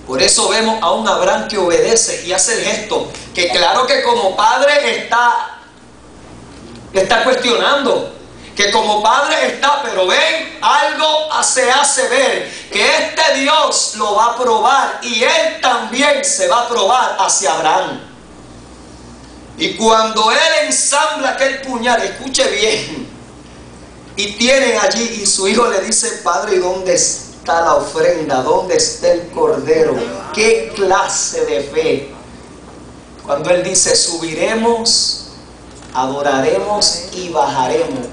Por eso vemos a un Abraham que obedece y hace el gesto, que claro que como padre está cuestionando, que como padre está, pero ven, algo se hace ver, que este Dios lo va a probar y él también se va a probar hacia Abraham. Y cuando él ensambla aquel puñal, escuche bien, y tienen allí, y su hijo le dice: Padre, ¿y dónde está la ofrenda? ¿Dónde está el cordero? ¿Qué clase de fe? Cuando él dice: subiremos, adoraremos y bajaremos.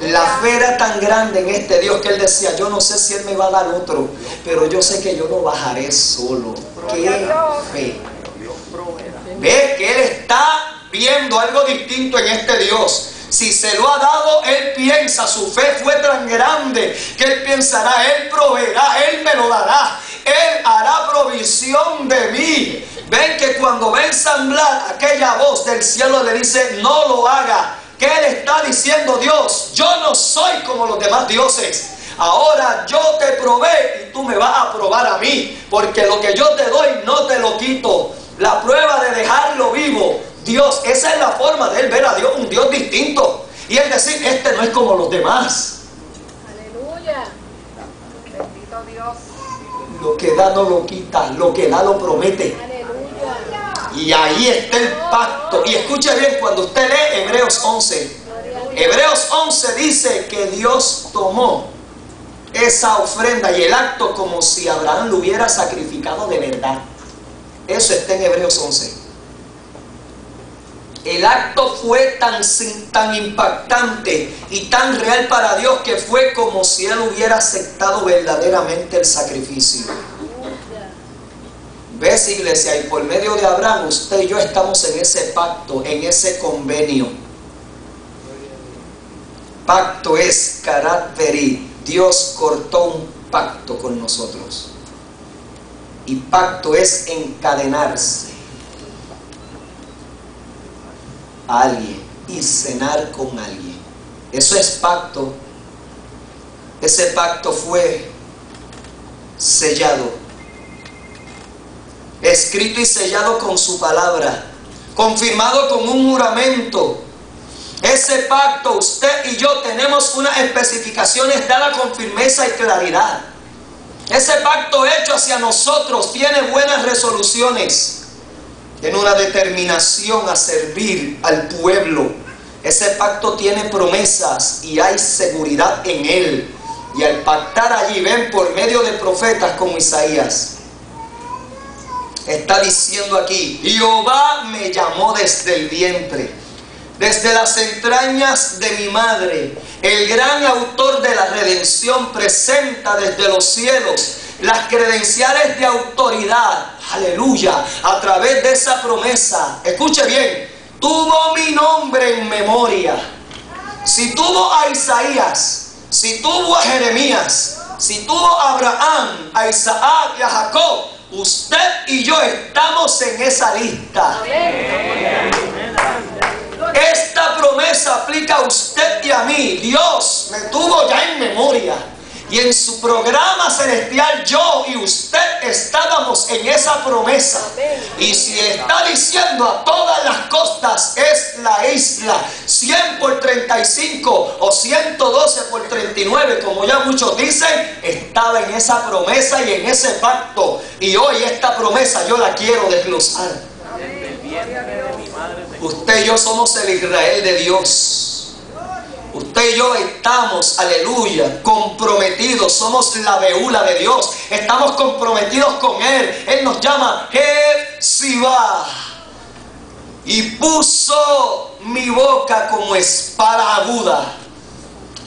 La fe era tan grande en este Dios que él decía: yo no sé si él me va a dar otro, pero yo sé que yo no bajaré solo. ¡Qué fe! Ve que él está viendo algo distinto en este Dios. Si se lo ha dado, él piensa, su fe fue tan grande que él pensará: él proveerá, él me lo dará, él hará provisión de mí. Ven que cuando va a ensamblar, aquella voz del cielo le dice: no lo haga. ¿Qué le está diciendo Dios? Yo no soy como los demás dioses. Ahora yo te probé y tú me vas a probar a mí, porque lo que yo te doy no te lo quito. La prueba de dejarlo vivo, Dios, esa es la forma de él ver a Dios, un Dios distinto. Y él decir: este no es como los demás. Aleluya. Bendito Dios. Lo que da no lo quita, lo que da lo promete. Aleluya. Y ahí está el pacto. Y escuche bien, cuando usted lee Hebreos 11, Hebreos 11 dice que Dios tomó esa ofrenda y el acto como si Abraham lo hubiera sacrificado de verdad. Eso está en Hebreos 11. El acto fue tan impactante y tan real para Dios que fue como si él hubiera aceptado verdaderamente el sacrificio. ¿Ves, iglesia? Y por medio de Abraham, usted y yo estamos en ese pacto, en ese convenio. Pacto es karat veri. Dios cortó un pacto con nosotros. Y pacto es encadenarse a alguien y cenar con alguien. Eso es pacto. Ese pacto fue sellado, escrito y sellado con su palabra, confirmado con un juramento. Ese pacto, usted y yo tenemos unas especificaciones dadas con firmeza y claridad. Ese pacto hecho hacia nosotros tiene buenas resoluciones, tiene una determinación a servir al pueblo. Ese pacto tiene promesas y hay seguridad en él. Y al pactar allí, ven, por medio de profetas como Isaías, está diciendo aquí: Jehová me llamó desde el vientre, desde las entrañas de mi madre. El gran autor de la redención presenta desde los cielos las credenciales de autoridad, aleluya, a través de esa promesa. Escuche bien: tuvo mi nombre en memoria. Si tuvo a Isaías, si tuvo a Jeremías, si tuvo a Abraham, a Isaac y a Jacob, usted y yo estamos en esa lista. Esta promesa aplica a usted y a mí. Dios me tuvo ya en memoria. Y en su programa celestial yo y usted estábamos en esa promesa. Y si le está diciendo a todas las costas es la isla, 100 por 35 o 112 por 39, como ya muchos dicen, estaba en esa promesa y en ese pacto. Y hoy esta promesa yo la quiero desglosar. Usted y yo somos el Israel de Dios. Usted y yo estamos, aleluya, comprometidos. Somos la beula de Dios. Estamos comprometidos con Él. Él nos llama Jefsibá. Y puso mi boca como espada aguda.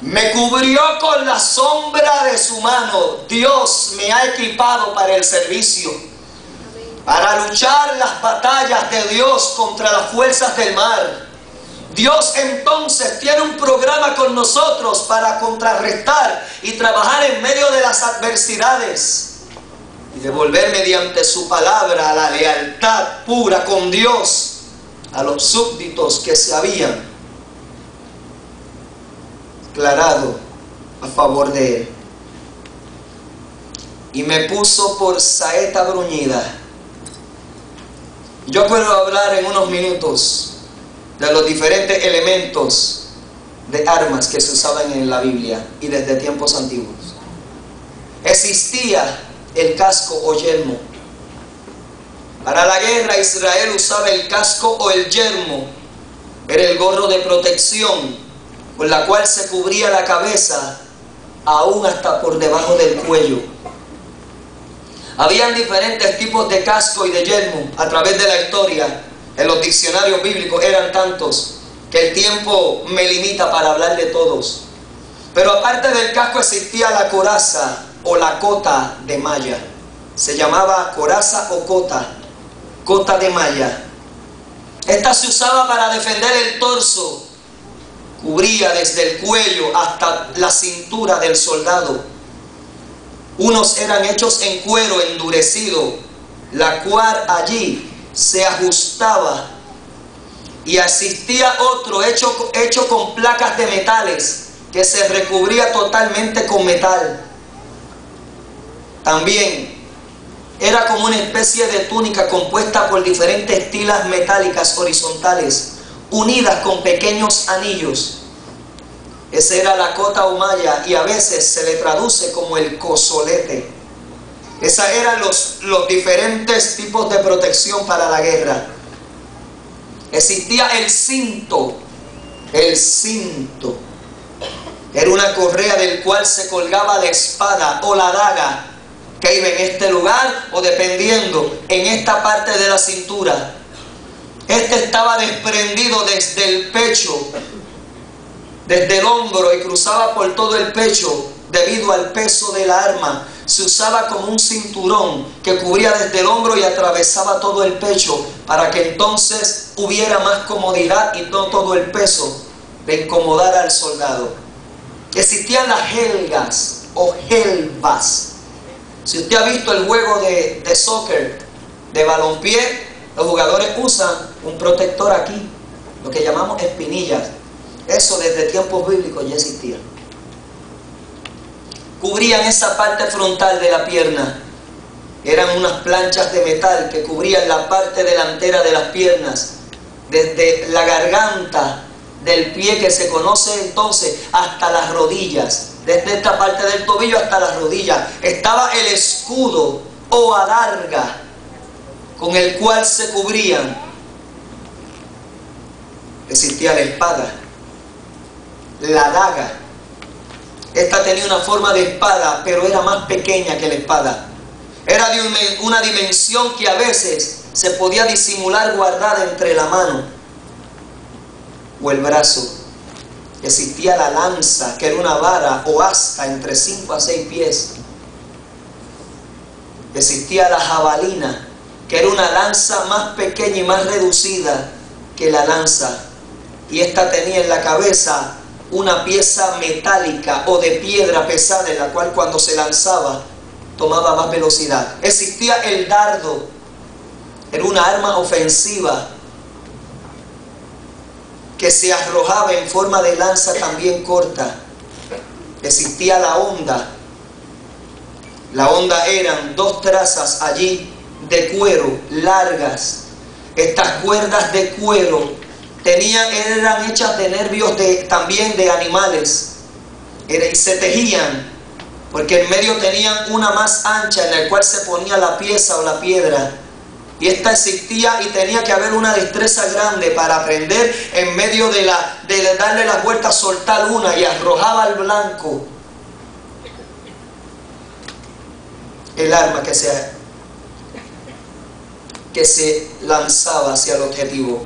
Me cubrió con la sombra de su mano. Dios me ha equipado para el servicio, para luchar las batallas de Dios contra las fuerzas del mar. Dios entonces tiene un programa con nosotros para contrarrestar y trabajar en medio de las adversidades y devolver mediante su palabra la lealtad pura con Dios a los súbditos que se habían declarado a favor de Él. y me puso por saeta bruñida. Yo puedo hablar en unos minutos de los diferentes elementos de armas que se usaban en la Biblia y desde tiempos antiguos. Existía el casco o yelmo. Para la guerra Israel usaba el casco o el yelmo. Era el gorro de protección con la cual se cubría la cabeza aún hasta por debajo del cuello. Habían diferentes tipos de casco y de yelmo a través de la historia. En los diccionarios bíblicos eran tantos que el tiempo me limita para hablar de todos. Pero aparte del casco existía la coraza o la cota de malla. Se llamaba coraza o cota de malla. Esta se usaba para defender el torso. Cubría desde el cuello hasta la cintura del soldado. Unos eran hechos en cuero endurecido, la cual allí se ajustaba, y existía otro hecho con placas de metales que se recubría totalmente con metal. También era como una especie de túnica compuesta por diferentes tiras metálicas horizontales unidas con pequeños anillos. Esa era la cota o malla, y a veces se le traduce como el cosolete. Esos eran los diferentes tipos de protección para la guerra. Existía el cinto. El cinto era una correa del cual se colgaba la espada o la daga que iba en este lugar o dependiendo en esta parte de la cintura. Este estaba desprendido desde el pecho, desde el hombro, y cruzaba por todo el pecho debido al peso de la arma. Se usaba como un cinturón que cubría desde el hombro y atravesaba todo el pecho para que entonces hubiera más comodidad y no todo el peso de incomodar al soldado. Existían las helgas o helvas. Si usted ha visto el juego de soccer, de balompié, los jugadores usan un protector aquí, lo que llamamos espinillas. Eso desde tiempos bíblicos ya existía. Cubrían esa parte frontal de la pierna. Eran unas planchas de metal que cubrían la parte delantera de las piernas, desde la garganta del pie, que se conoce entonces, hasta las rodillas. Desde esta parte del tobillo hasta las rodillas estaba el escudo o adarga con el cual se cubrían. Existía la espada, la daga. Esta tenía una forma de espada, pero era más pequeña que la espada. Era de una dimensión que a veces se podía disimular guardada entre la mano o el brazo. Existía la lanza, que era una vara o asta entre 5 a 6 pies. Existía la jabalina, que era una lanza más pequeña y más reducida que la lanza. Y esta tenía en la cabeza una pieza metálica o de piedra pesada, en la cual cuando se lanzaba tomaba más velocidad. Existía el dardo, era una arma ofensiva que se arrojaba en forma de lanza también corta. Existía la honda. La honda eran 2 trazas allí de cuero largas. Estas cuerdas de cuero eran hechas de nervios también de animales, y se tejían, porque en medio tenían una más ancha en la cual se ponía la pieza o la piedra. Y esta existía, y tenía que haber una destreza grande para aprender en medio de darle las vueltas, soltar una y arrojaba al blanco el arma que se lanzaba hacia el objetivo.